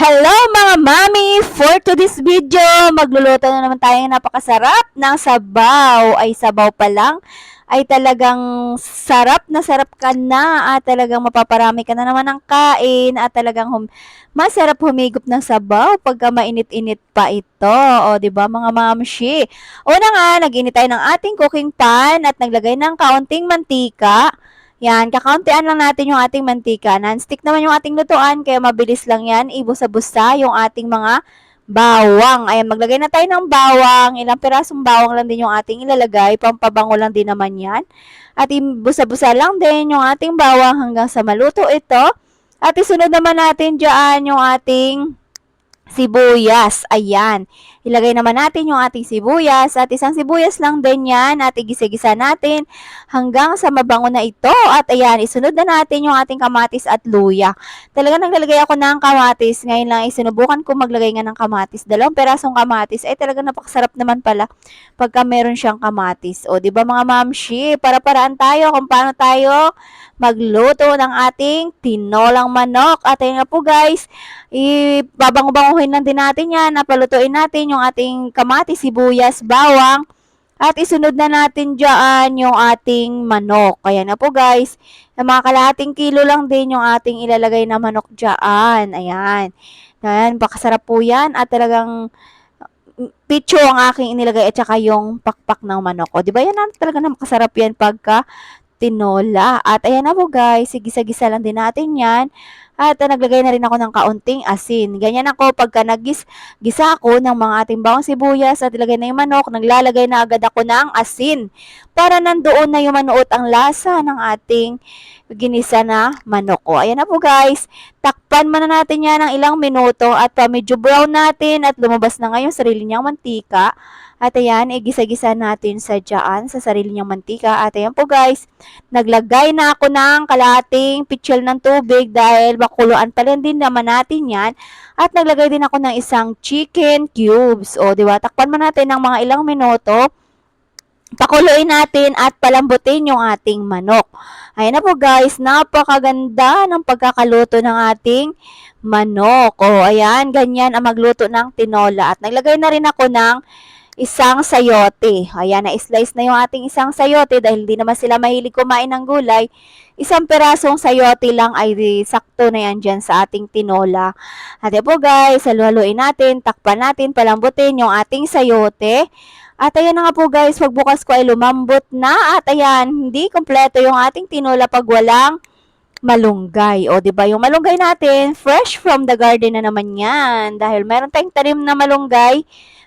Hello mga mami! For today's video, magluluto na naman tayo ng napakasarap ng sabaw. Ay sabaw pa lang ay talagang sarap na sarap ka na at talagang mapaparami ka na naman ng kain at talagang masarap humigop ng sabaw pagka mainit-init pa ito. O, di ba mga mamshi? Una nga, nag-init tayo ng ating cooking pan at naglagay ng kaunting mantika. Yan, kakauntian lang natin yung ating mantika. Non-stick naman yung ating lutuan, kaya mabilis lang yan. Ibusa-busa yung ating mga bawang. Ayan, maglagay na tayo ng bawang. Ilang pirasong bawang lang din yung ating ilalagay. Pampabango lang din naman yan. At ibusa-busa lang din yung ating bawang hanggang sa maluto ito. At isunod naman natin dyan yung ating sibuyas. Ayan. Ilagay naman natin yung ating sibuyas at isang sibuyas lang din yan at igisa-gisa natin hanggang sa mabango na ito. At ayan, isunod na natin yung ating kamatis at luya. Talaga naglalagay ako ng kamatis. Ngayon lang isinubukan ko maglagay nga ng kamatis. 2 perasong kamatis. Ay talaga napakasarap naman pala pagka meron siyang kamatis. O, di ba mga mamshi? Para-paraan tayo kung paano tayo magluto ng ating tinolang manok. At ayun nga po guys, ibabango-banguhin lang din natin yan, napalutuin natin yung ating kamatis, sibuyas, bawang, at isunod na natin dyan yung ating manok. Ayan na po guys, mga kalahating kilo lang din yung ating ilalagay na manok dyan. Ayan. Ayan, pakasarap po yan at talagang pitso ang aking inilagay at saka yung pakpak ng manok. O, di ba yan talaga na makasarap yan pagka tinola. At ayan na po guys, gisa-gisa lang din natin yan. At naglagay na rin ako ng kaunting asin. Ganyan ako pagka gisa ako ng mga ating bawang sibuyas at ilagay na yung manok, naglalagay na agad ako ng asin para nandoon na yung manuot ang lasa ng ating ginisa na manok ko. Ayan na po guys, takpan muna natin yan ng ilang minuto at medyo brown natin at lumabas na ngayon sarili niyang mantika. At ayan, igisa-gisa natin sa dyan, sa sarili niyang mantika. At ayan po guys, naglagay na ako ng kalahating pitsil ng tubig dahil bakuluan pa rin din naman natin yan. At naglagay din ako ng isang chicken cubes. O, di ba? Takpan mo natin ng mga ilang minuto. Pakuluin natin at palambutin yung ating manok. Ayan na po guys, napakaganda ng pagkakaluto ng ating manok. O, ayan, ganyan ang magluto ng tinola. At naglagay na rin ako ng isang sayote. Ayan, na-slice na yung ating isang sayote dahil hindi naman sila mahilig kumain ng gulay. 1 perasong sayote lang ay sakto na yan dyan sa ating tinola. At po guys, haluhaluin natin, takpan natin, palambutin yung ating sayote. At ayan na nga po guys, pagbukas ko ay lumambot na. At ayan, hindi kompleto yung ating tinola pag walang malunggay. O, di ba yung malunggay natin, fresh from the garden na naman yan. Dahil meron tayong tanim na malunggay,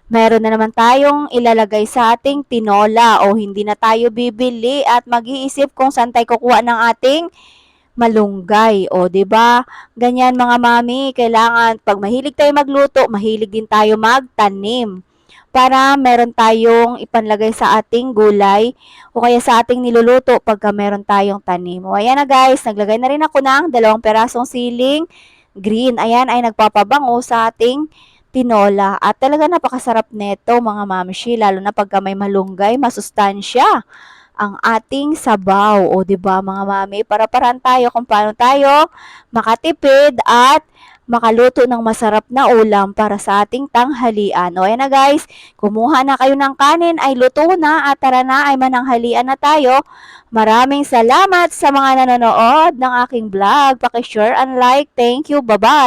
meron na naman tayong ilalagay sa ating tinola o hindi na tayo bibili at mag-iisip kung saan tayo kukuha ng ating malunggay. O, 'di ba? Ganyan mga mami, kailangan pag mahilig tayo magluto, mahilig din tayo magtanim para meron tayong ipanlagay sa ating gulay o kaya sa ating niluluto pagka meron tayong tanim. O, ayan na guys, naglagay na rin ako ng 2 perasong siling green. Ayan ay nagpapabango sa ating tinola. At talaga napakasarap nito mga mamshi, lalo na pagka may malunggay, masustansya ang ating sabaw. O, di ba mga mami, para-paraan tayo kung paano tayo makatipid at makaluto ng masarap na ulam para sa ating tanghalian. O, ayan na guys, kumuha na kayo ng kanin, ay luto na at tara na ay mananghalian na tayo. Maraming salamat sa mga nanonood ng aking vlog. Paki-share and like. Thank you. Bye-bye.